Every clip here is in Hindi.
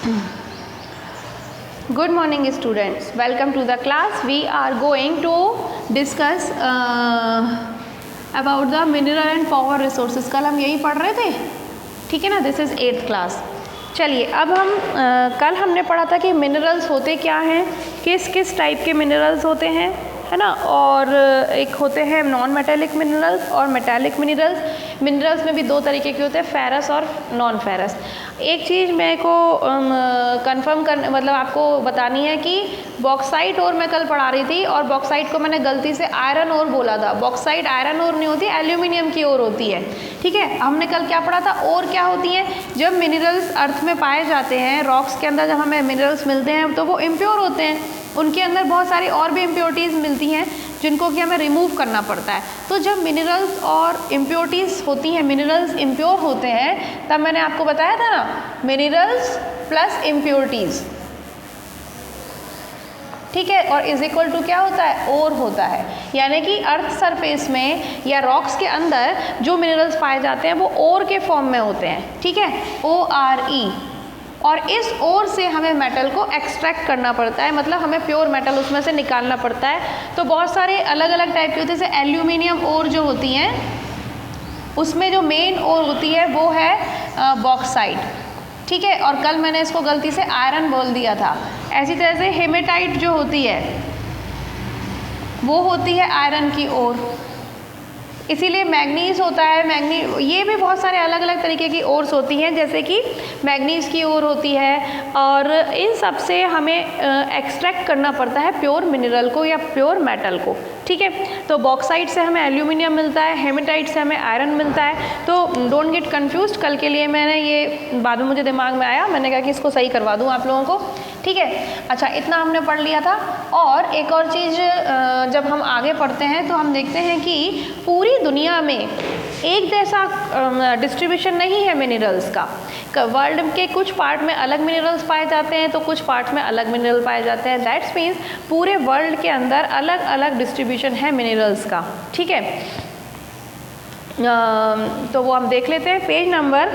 Good morning students, welcome to the class. We are going to discuss about the mineral and power resources. कल हम यही पढ़ रहे थे, ठीक है ना. This is 8th class. चलिए अब हम कल हमने पढ़ा था कि मिनरल्स होते क्या हैं, किस किस टाइप के मिनरल्स होते हैं, है ना. और एक होते हैं नॉन मेटेलिक मिनरल्स और मेटेलिक मिनरल्स. मिनरल्स में भी दो तरीके के होते हैं, फेरस और नॉन फेरस. एक चीज़ मेरे को कंफर्म कर मतलब आपको बतानी है कि बॉक्साइट और मैं कल पढ़ा रही थी और बॉक्साइट को मैंने गलती से आयरन और बोला था. बॉक्साइट आयरन और नहीं होती, एल्यूमिनियम की और होती है, ठीक है. हमने कल क्या पढ़ा था, और क्या होती हैं. जब मिनरल्स अर्थ में पाए जाते हैं, रॉक्स के अंदर जब हमें मिनरल्स मिलते हैं तो वो इम्प्योर होते हैं. उनके अंदर बहुत सारी और भी इम्प्योरिटीज़ मिलती हैं जिनको कि हमें रिमूव करना पड़ता है. तो जब मिनरल्स और इम्प्योरिटीज़ होती हैं, मिनरल्स इम्प्योर होते हैं, तब मैंने आपको बताया था ना, मिनरल्स प्लस इम्प्योरिटीज़, ठीक है. और इज इक्वल टू क्या होता है, और होता है. यानी कि अर्थ सरफेस में या रॉक्स के अंदर जो मिनरल्स पाए जाते हैं वो और के फॉर्म में होते हैं, ठीक है, ORE. और इस ओर से हमें मेटल को एक्सट्रैक्ट करना पड़ता है, मतलब हमें प्योर मेटल उसमें से निकालना पड़ता है. तो बहुत सारे अलग अलग टाइप के होते हैं. जैसे एल्यूमिनियम ओर जो होती हैं, उसमें जो मेन ओर होती है वो है बॉक्साइट, ठीक है. और कल मैंने इसको गलती से आयरन बोल दिया था. ऐसी तरह से हेमेटाइट जो होती है वो होती है आयरन की ओर. इसीलिए मैग्नीज होता है, मैग्नीज, ये भी बहुत सारे अलग अलग तरीके की ओर्स होती हैं. जैसे कि मैग्नीज की ओर होती है. और इन सब से हमें एक्सट्रैक्ट करना पड़ता है प्योर मिनरल को या प्योर मेटल को, ठीक है. तो बॉक्साइट से हमें एल्यूमिनियम मिलता है, हेमेटाइट से हमें आयरन मिलता है. तो डोंट गेट कंफ्यूज्ड. कल के लिए मैंने ये बाद में मुझे दिमाग में आया, मैंने कहा कि इसको सही करवा दूँ आप लोगों को, ठीक है. अच्छा, इतना हमने पढ़ लिया था. और एक और चीज़, जब हम आगे पढ़ते हैं तो हम देखते हैं कि पूरी दुनिया में एक जैसा डिस्ट्रीब्यूशन नहीं है मिनरल्स का. वर्ल्ड के कुछ पार्ट में अलग मिनरल्स पाए जाते हैं तो कुछ पार्ट में अलग मिनरल पाए जाते हैं. दैट्स मीन्स पूरे वर्ल्ड के अंदर अलग अलग डिस्ट्रीब्यूशन है मिनरल्स का, ठीक है. तो वो हम देख लेते हैं. पेज नंबर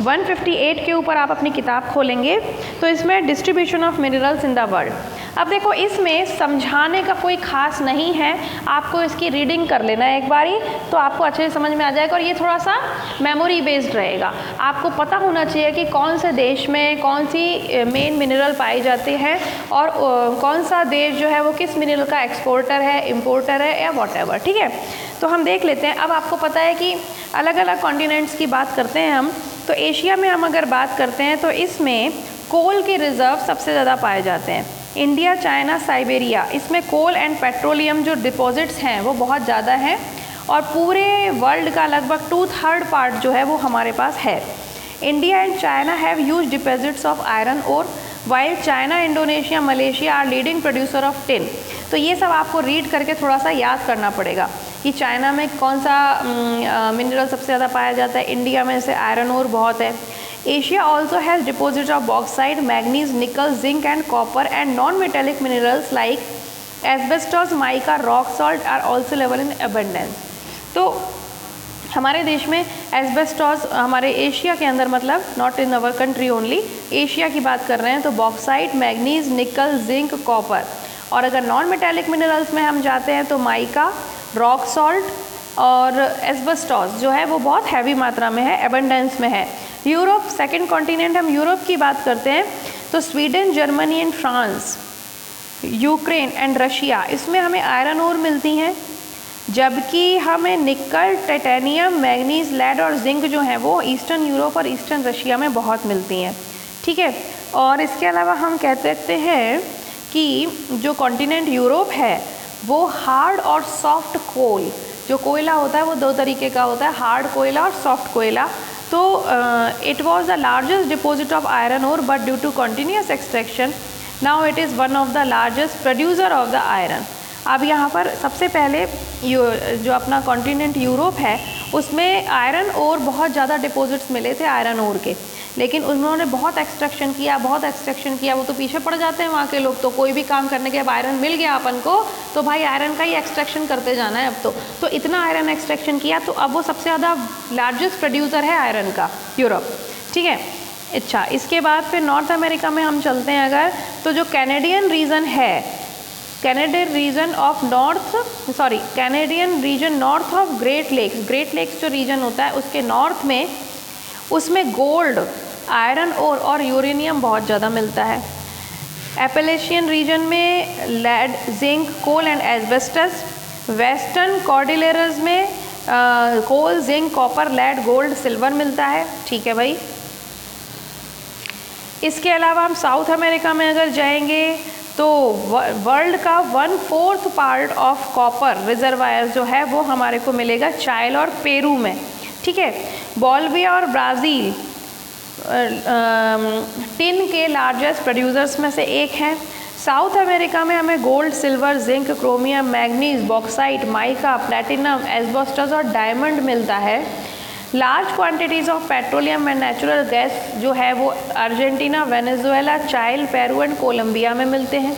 158 के ऊपर आप अपनी किताब खोलेंगे तो इसमें distribution of minerals in the world. अब देखो, इसमें समझाने का कोई खास नहीं है, आपको इसकी रीडिंग कर लेना है एक बारी तो आपको अच्छे से समझ में आ जाएगा. और ये थोड़ा सा मेमोरी बेस्ड रहेगा. आपको पता होना चाहिए कि कौन से देश में कौन सी मेन मिनरल पाए जाते हैं और कौन सा देश जो है वो किस मिनरल का एक्सपोर्टर है, इम्पोर्टर है या वॉटएवर, ठीक है. तो हम देख लेते हैं. अब आपको पता है कि अलग अलग कॉन्टिनेंट्स की बात करते हैं हम, तो एशिया में हम अगर बात करते हैं तो इसमें कोल के रिजर्व सबसे ज़्यादा पाए जाते हैं. इंडिया, चाइना, साइबेरिया, इसमें कोल एंड पेट्रोलियम जो डिपॉजिट्स हैं वो बहुत ज़्यादा हैं. और पूरे वर्ल्ड का लगभग 2/3 पार्ट जो है वो हमारे पास है. India and China have huge deposits of iron ore, while China, Indonesia, Malaysia are leading producer of tin. तो ये सब आपको रीड करके थोड़ा सा याद करना पड़ेगा कि चाइना में कौन सा मिनरल सबसे ज़्यादा पाया जाता है. इंडिया में से आयरन ओर बहुत है. Asia also has deposits of bauxite, manganese, nickel, zinc and copper, and non-metallic minerals like asbestos, mica, rock salt are also available in abundance. तो हमारे देश में एस्बेस्टॉस, हमारे एशिया के अंदर, मतलब not in our country only, Asia की बात कर रहे हैं, तो बॉक्साइट, मैग्नीज, निकल, जिंक, कॉपर. और अगर नॉन मेटालिक मिनरल्स में हम जाते हैं तो माइका, रॉक सॉल्ट और एस्बेस्टॉस जो है वो बहुत हैवी मात्रा में है, एबंडेंस में है. यूरोप, सेकेंड कॉन्टिनेंट, हम यूरोप की बात करते हैं तो Sweden, Germany and France, Ukraine and Russia, इसमें हमें आयरन ओर मिलती हैं. जबकि हमें निकल, टाइटेनियम, मैग्नीज, लेड और जिंक जो है वो ईस्टर्न यूरोप और ईस्टर्न रशिया में बहुत मिलती हैं, ठीक है. और इसके अलावा हम कह सकते हैं कि जो कॉन्टिनेंट यूरोप है वो हार्ड और सॉफ्ट कोल, जो कोयला होता है वो दो तरीके का होता है, हार्ड कोयला और सॉफ्ट कोयला. तो it was the largest deposit of iron ore, but due to continuous extraction now it is one of the largest producer of the iron. अब यहाँ पर सबसे पहले जो अपना कॉन्टिनेंट यूरोप है उसमें आयरन ओर बहुत ज़्यादा डिपॉजिट्स मिले थे आयरन ओर के, लेकिन उन्होंने बहुत एक्सट्रैक्शन किया, वो तो पीछे पड़ जाते हैं वहाँ के लोग. तो कोई भी काम करने के अब आयरन मिल गया अपन को तो भाई आयरन का ही एक्सट्रैक्शन करते जाना है अब तो इतना आयरन एक्सट्रैक्शन किया तो अब वो सबसे ज़्यादा लार्जेस्ट प्रोड्यूसर है आयरन का, यूरोप, ठीक है. अच्छा, इसके बाद फिर नॉर्थ अमेरिका में हम चलते हैं अगर, तो जो कैनेडियन रीजन है, Canadian region north of Great Lakes जो रीजन होता है उसके नॉर्थ में, उसमें गोल्ड, आयरन ओर और यूरेनियम बहुत ज़्यादा मिलता है। एपेलेशियन रीजन में lead, zinc, coal and asbestos. Western cordilleras में coal, zinc, copper, lead, gold, silver मिलता है। ठीक है भाई। इसके अलावा हम साउथ अमेरिका में अगर जाएंगे तो वर्ल्ड का 1/4 पार्ट ऑफ कॉपर रिजर्वायर जो है वो हमारे को मिलेगा चाइल और पेरू में। ठीक है। बोलिविया और ब्राज़ील टिन के लार्जेस्ट प्रोड्यूसर्स में से एक हैं। साउथ अमेरिका में हमें gold, silver, zinc, chromium, manganese, bauxite, mica, platinum, asbestos और डायमंड मिलता है। Large quantities of petroleum and natural gas जो है वो अर्जेंटीना, वेनेजुएला, चाइल, पेरू एंड कोलंबिया में मिलते हैं।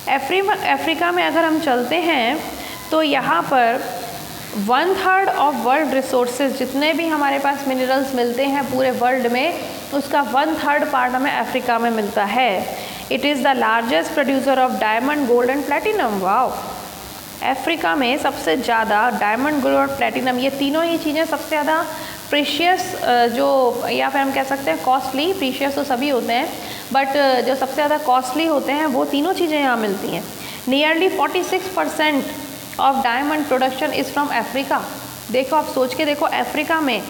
अफ्रीका में अगर हम चलते हैं तो यहाँ पर 1/3 ऑफ वर्ल्ड रिसोर्सेज, जितने भी हमारे पास मिनरल्स मिलते हैं पूरे वर्ल्ड में, उसका 1/3 पार्ट हमें अफ्रीका में मिलता है। It is the largest producer of diamond, gold and platinum. Wow, Africa में सबसे ज़्यादा डायमंड, गोल्ड और प्लैटिनम, ये तीनों ही चीज़ें सबसे ज़्यादा प्रीशियस जो, या फिर हम कह सकते हैं कॉस्टली, प्रीशियस तो सभी होते हैं बट जो सबसे ज़्यादा कॉस्टली होते हैं वो तीनों चीज़ें यहाँ मिलती हैं। Nearly 46% of diamond production is from Africa. देखो, आप सोच के देखो, अफ्रीका में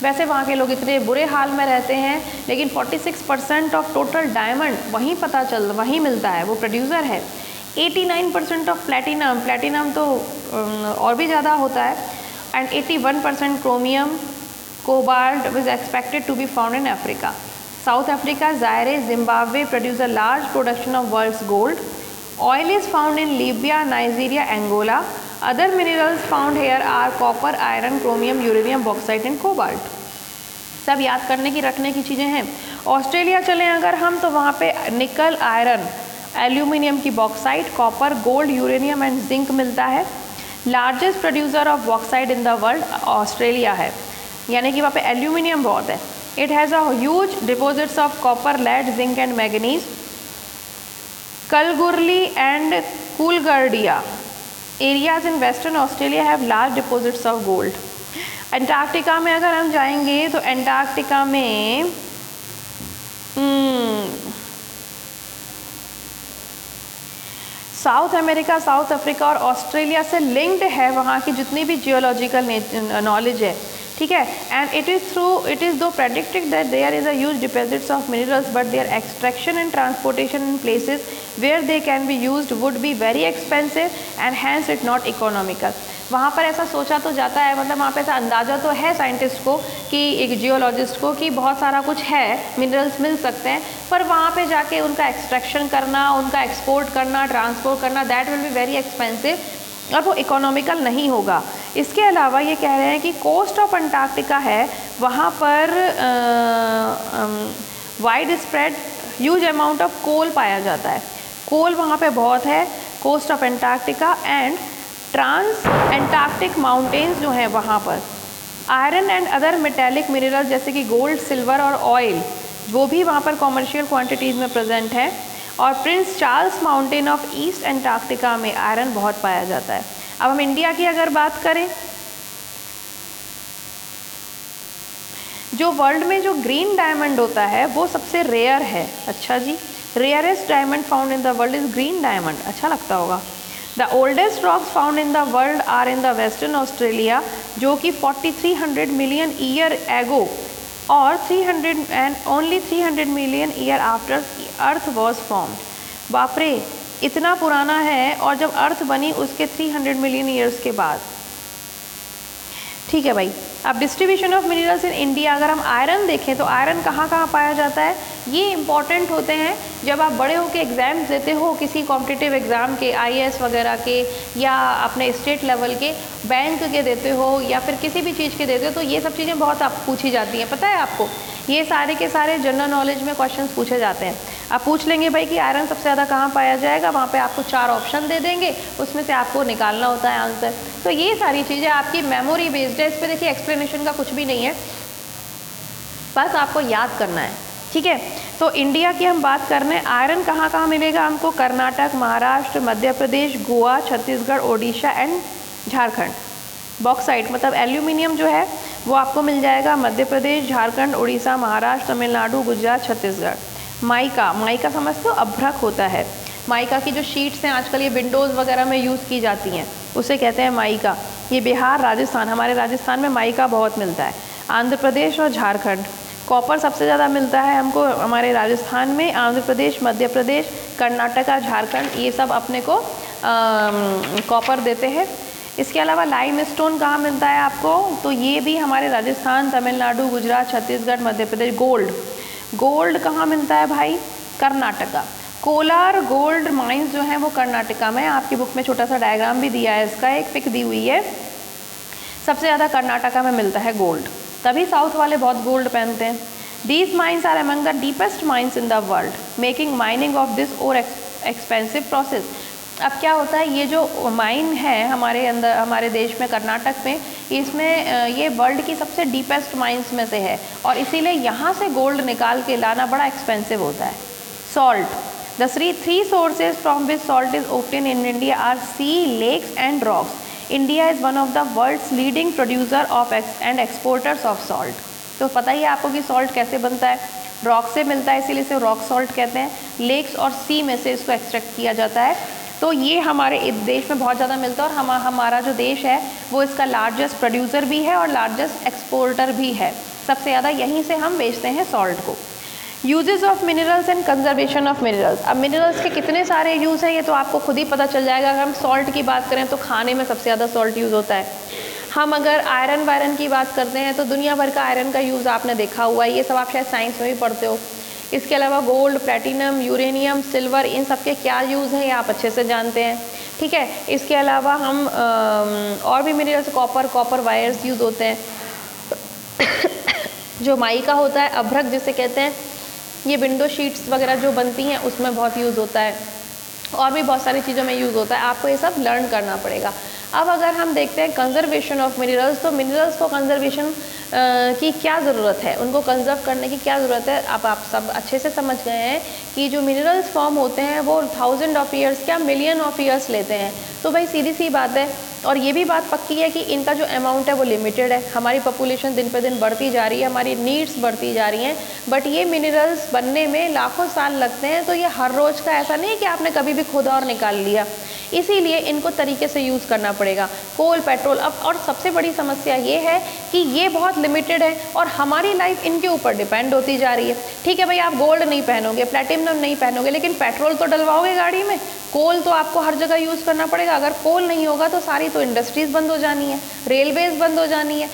वैसे वहाँ के लोग इतने बुरे हाल में रहते हैं लेकिन 46% ऑफ टोटल डायमंड वहीं मिलता है, वो प्रोड्यूसर है। 89% ऑफ प्लैटिनम तो और भी ज़्यादा होता है, and 81% chromium, cobalt is expected to be found in Africa. South Africa, Zaire, Zimbabwe produce a large production of world's gold. Oil is found in Libya, Nigeria, Angola. Other minerals found here are copper, iron, chromium, uranium, bauxite and cobalt. सब याद करने की, रखने की चीज़ें हैं। ऑस्ट्रेलिया चलें अगर हम, तो वहाँ पे निकल, आयरन, एल्यूमिनियम की bauxite, copper, gold, uranium and zinc मिलता है। Largest producer of bauxite in the world Australia है, यानी कि वहाँ पे एल्यूमिनियम बहुत है। It has a huge deposits of copper, lead, zinc and manganese. Kalgoorlie and Coolgardie areas in western Australia have large deposits of gold. Antarctica में अगर हम जाएंगे तो अंटार्कटिका में साउथ अमेरिका, साउथ अफ्रीका और ऑस्ट्रेलिया से लिंक्ड है वहाँ की जितनी भी जियोलॉजिकल नॉलेज है। ठीक है। And it is though predicted that there is a huge deposits of minerals but their extraction and transportation in places where they can be used would be very expensive and hence it not economical. वहाँ पर ऐसा सोचा तो जाता है, मतलब वहाँ पे ऐसा अंदाज़ा तो है साइंटिस्ट को, कि एक जियोलॉजिस्ट को, कि बहुत सारा कुछ है, मिनरल्स मिल सकते हैं, पर वहाँ पे जाके उनका एक्सट्रैक्शन करना, उनका एक्सपोर्ट करना, ट्रांसपोर्ट करना, that will be very expensive और वो इकोनॉमिकल नहीं होगा। इसके अलावा ये कह रहे हैं कि कोस्ट ऑफ अंटार्कटिका है, वहाँ पर widespread huge amount of coal पाया जाता है। कोल वहाँ पे बहुत है, coast of Antarctica. And trans Antarctic mountains जो हैं वहाँ पर iron and other metallic minerals जैसे कि गोल्ड, सिल्वर और ऑयल, वो भी वहाँ पर कॉमर्शियल क्वांटिटीज़ में प्रेजेंट है। और Prince Charles mountain of east Antarctica में आयरन बहुत पाया जाता है। अब हम इंडिया की अगर बात करें, जो वर्ल्ड में जो ग्रीन डायमंड होता है वो सबसे रेयर है। अच्छा जी, rarest diamond found in the world is green diamond. अच्छा लगता होगा। The oldest rocks found in the world are in the western Australia, जो कि 4300 मिलियन ईयर एगो और 300 million year after earth was formed. बाप रे, इतना पुराना है, और जब अर्थ बनी उसके 300 मिलियन ईयर्स के बाद। ठीक है भाई। अब distribution of minerals in India, अगर हम आयरन देखें तो आयरन कहाँ कहाँ पाया जाता है, ये इंपॉर्टेंट होते हैं जब आप बड़े होकर एग्ज़ाम्स देते हो, किसी कॉम्पिटिटिव एग्ज़ाम के, IAS वगैरह के, या अपने स्टेट लेवल के, बैंक के देते हो, या फिर किसी भी चीज़ के देते हो, तो ये सब चीज़ें बहुत आप पूछी जाती हैं। पता है आपको, ये सारे के सारे जनरल नॉलेज में क्वेश्चंस पूछे जाते हैं। आप पूछ लेंगे भाई कि आयरन सबसे ज़्यादा कहाँ पाया जाएगा, वहाँ पे आपको 4 ऑप्शन दे देंगे, उसमें से आपको निकालना होता है आंसर। तो ये सारी चीज़ें आपकी मेमोरी बेस्ड है, इस पर देखिए एक्सप्लेनेशन का कुछ भी नहीं है, बस आपको याद करना है। ठीक है। तो इंडिया की हम बात कर रहे हैं, आयरन कहाँ कहाँ मिलेगा हमको? कर्नाटक, महाराष्ट्र, मध्य प्रदेश, गोवा, छत्तीसगढ़, ओडिशा एंड झारखंड। बॉक्साइट मतलब एल्यूमिनियम जो है वो आपको मिल जाएगा मध्य प्रदेश, झारखंड, उड़ीसा, महाराष्ट्र, तमिलनाडु, गुजरात, छत्तीसगढ़। माइका, माइका समझते हो? अभ्रक होता है। माइका की जो शीट्स हैं आजकल ये विंडोज़ वगैरह में यूज़ की जाती हैं, उसे कहते हैं माइका। ये बिहार, राजस्थान, हमारे राजस्थान में माइका बहुत मिलता है। आंध्र प्रदेश और झारखंड। कॉपर सबसे ज़्यादा मिलता है हमको हमारे राजस्थान में, आंध्र प्रदेश, मध्य प्रदेश, कर्नाटका, झारखंड, ये सब अपने को कॉपर देते हैं। इसके अलावा लाइम स्टोन कहाँ मिलता है आपको? तो ये भी हमारे राजस्थान, तमिलनाडु, गुजरात, छत्तीसगढ़, मध्य प्रदेश। गोल्ड, गोल्ड कहाँ मिलता है भाई? कर्नाटका। कोलार गोल्ड माइंस जो हैं वो कर्नाटका में, आपकी बुक में छोटा सा डायग्राम भी दिया है, इसका एक पिक दी हुई है। सबसे ज़्यादा कर्नाटका में मिलता है गोल्ड, तभी साउथ वाले बहुत गोल्ड पहनते हैं। These mines are among the deepest mines in the world, making mining of this और एक्सपेंसिव प्रोसेस। अब क्या होता है, ये जो माइन है हमारे अंदर, हमारे देश में, कर्नाटक में, इसमें ये वर्ल्ड की सबसे डीपेस्ट माइंस में से है और इसीलिए यहाँ से गोल्ड निकाल के लाना बड़ा एक्सपेंसिव होता है। Salt, the three sources from which salt is obtained in India are sea, lakes and rocks. India is one of the world's leading producer of and exporters of salt. तो पता ही है आपको कि सॉल्ट कैसे बनता है, रॉक से मिलता है, इसीलिए इसे रॉक सॉल्ट कहते हैं। लेक्स और सी में से इसको एक्सट्रैक्ट किया जाता है। तो ये हमारे देश में बहुत ज़्यादा मिलता है और हमारा जो देश है वो इसका लार्जेस्ट प्रोड्यूसर भी है और लार्जेस्ट एक्सपोर्टर भी है। सबसे ज़्यादा यहीं से हम बेचते हैं सॉल्ट को। Uses of minerals and conservation of minerals. अब मिनरल्स के कितने सारे यूज़ हैं ये तो आपको खुद ही पता चल जाएगा। अगर हम सॉल्ट की बात करें तो खाने में सबसे ज़्यादा सॉल्ट यूज़ होता है। हम अगर आयरन वायरन की बात करते हैं तो दुनिया भर का आयरन का यूज़ आपने देखा हुआ है, ये सब आप शायद साइंस में भी पढ़ते हो। इसके अलावा गोल्ड, प्लेटिनम, यूरेनियम, सिल्वर, इन सब के क्या यूज़ हैं ये आप अच्छे से जानते हैं, ठीक है। इसके अलावा हम और भी मिनरल्स, कॉपर वायर्स यूज़ होते हैं। जो माइका होता है, अभ्रक जिसे कहते हैं, ये विंडो शीट्स वगैरह जो बनती हैं उसमें बहुत यूज़ होता है और भी बहुत सारी चीज़ों में यूज़ होता है। आपको ये सब लर्न करना पड़ेगा। अब अगर हम देखते हैं कंजर्वेशन ऑफ मिनरल्स, तो मिनरल्स को कंजर्वेशन की क्या ज़रूरत है, उनको कंजर्व करने की क्या ज़रूरत है। अब आप सब अच्छे से समझ गए हैं कि जो मिनरल्स फॉर्म होते हैं वो 1000 ऑफ ईयर्स क्या मिलियन ऑफ ईयर्स लेते हैं। तो भाई सीधी सी बात है और ये भी बात पक्की है कि इनका जो अमाउंट है वो लिमिटेड है। हमारी पॉपुलेशन दिन पे दिन बढ़ती जा रही है, हमारी नीड्स बढ़ती जा रही हैं, बट ये मिनरल्स बनने में लाखों साल लगते हैं। तो ये हर रोज़ का ऐसा नहीं कि आपने कभी भी खोदा और निकाल लिया, इसीलिए इनको तरीके से यूज़ करना पड़ेगा। कोल, पेट्रोल, अब और सबसे बड़ी समस्या ये है कि ये बहुत लिमिटेड है और हमारी लाइफ इनके ऊपर डिपेंड होती जा रही है। ठीक है भाई, आप गोल्ड नहीं पहनोगे, प्लेटिनम नहीं पहनोगे, लेकिन पेट्रोल तो डलवाओगे गाड़ी में, कोल तो आपको हर जगह यूज़ करना पड़ेगा। अगर कोल नहीं होगा तो सारी तो इंडस्ट्रीज़ बंद हो जानी है, रेलवेज़ बंद हो जानी है,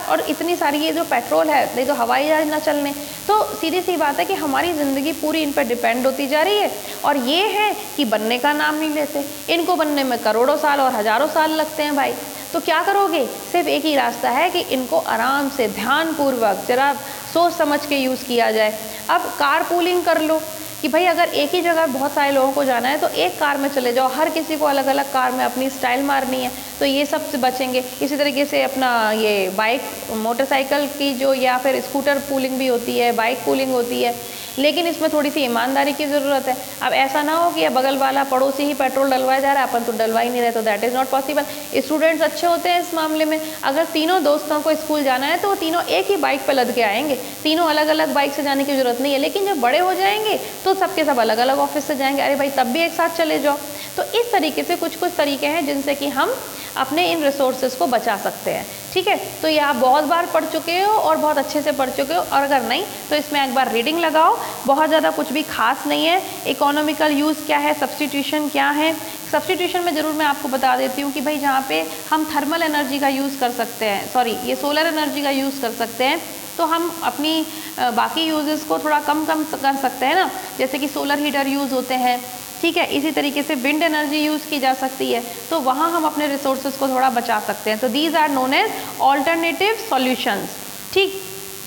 और इतनी सारी ये जो पेट्रोल है, नहीं तो हवाई जहाज ना चलने। तो सीधी सी बात है कि हमारी ज़िंदगी पूरी इन पर डिपेंड होती जा रही है और ये है कि बनने का नाम नहीं लेते। इनको बनने में करोड़ों साल और हज़ारों साल लगते हैं भाई। तो क्या करोगे? सिर्फ एक ही रास्ता है कि इनको आराम से, ध्यानपूर्वक, जरा सोच समझ के यूज़ किया जाए। अब कार पूलिंग कर लो कि भाई अगर एक ही जगह बहुत सारे लोगों को जाना है तो एक कार में चले जाओ, हर किसी को अलग अलग कार में अपनी स्टाइल मारनी है, तो ये सब से बचेंगे। इसी तरीके से अपना ये बाइक, मोटरसाइकिल की जो, या फिर स्कूटर पूलिंग भी होती है, बाइक पूलिंग होती है, लेकिन इसमें थोड़ी सी ईमानदारी की ज़रूरत है। अब ऐसा ना हो कि बगल वाला पड़ोसी ही पेट्रोल डलवाया जा रहा है, अपन तो डलवा ही नहीं रहे, तो that is not possible. Students अच्छे होते हैं इस मामले में, अगर तीनों दोस्तों को स्कूल जाना है तो वो तीनों एक ही बाइक पर लद के आएंगे, तीनों अलग अलग बाइक से जाने की ज़रूरत नहीं है। लेकिन जब बड़े हो जाएंगे तो सबके सब अलग अलग ऑफिस से जाएंगे, अरे भाई तब भी एक साथ चले जाओ। तो इस तरीके से कुछ कुछ तरीके हैं जिनसे कि हम अपने इन रिसोर्सेज को बचा सकते हैं, ठीक है। तो ये आप बहुत बार पढ़ चुके हो और बहुत अच्छे से पढ़ चुके हो, और अगर नहीं तो इसमें एक बार रीडिंग लगाओ। बहुत ज़्यादा कुछ भी खास नहीं है। इकोनॉमिकल यूज़ क्या है, सब्स्टिट्यूशन क्या है। सब्स्टिट्यूशन में ज़रूर मैं आपको बता देती हूँ कि भाई जहाँ पे हम थर्मल एनर्जी का यूज़ कर सकते हैं, सॉरी ये सोलर एनर्जी का यूज़ कर सकते हैं, तो हम अपनी बाकी यूजेस को थोड़ा कम कर सकते हैं ना, जैसे कि सोलर हीटर यूज़ होते हैं, ठीक है। इसी तरीके से विंड एनर्जी यूज़ की जा सकती है, तो वहाँ हम अपने रिसोर्सेज को थोड़ा बचा सकते हैं। तो these are known as alternative solutions, ठीक।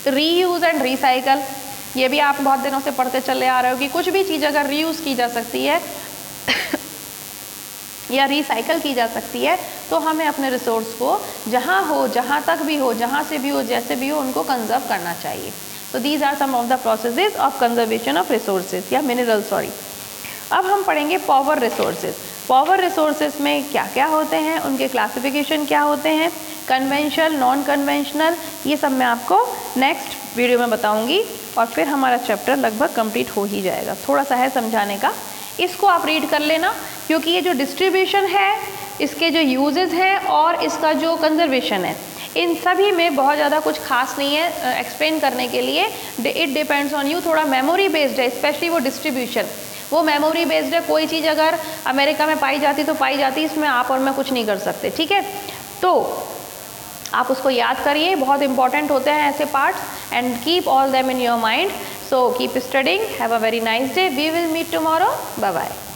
रीयूज़ एंड रिसाइकल, ये भी आप बहुत दिनों से पढ़ते चले आ रहे हो कि कुछ भी चीज़ अगर रीयूज़ की जा सकती है या रिसाइकल की जा सकती है तो हमें अपने रिसोर्स को जहाँ हो, जहाँ तक भी हो, जहाँ से भी हो, जैसे भी हो, उनको कंजर्व करना चाहिए। So these are some of the processes of conservation of resources या minerals, sorry. अब हम पढ़ेंगे पावर रिसोर्सेज। पावर रिसोर्सेज में क्या क्या होते हैं, उनके क्लासिफिकेशन क्या होते हैं, कन्वेंशनल, नॉन कन्वेंशनल, ये सब मैं आपको नेक्स्ट वीडियो में बताऊंगी और फिर हमारा चैप्टर लगभग कंप्लीट हो ही जाएगा। थोड़ा सा है समझाने का, इसको आप रीड कर लेना, क्योंकि ये जो डिस्ट्रीब्यूशन है, इसके जो यूजेस हैं और इसका जो कंजर्वेशन है, इन सभी में बहुत ज़्यादा कुछ खास नहीं है एक्सप्लेन करने के लिए। इट डिपेंड्स ऑन यू, थोड़ा मेमोरी बेस्ड है, स्पेशली वो डिस्ट्रीब्यूशन, वो मेमोरी बेस्ड है। कोई चीज़ अगर अमेरिका में पाई जाती तो पाई जाती, इसमें आप और मैं कुछ नहीं कर सकते, ठीक है। तो आप उसको याद करिए, बहुत इंपॉर्टेंट होते हैं ऐसे parts, and keep all them in your mind. So keep studying, have a very nice day, we will meet tomorrow, bye bye.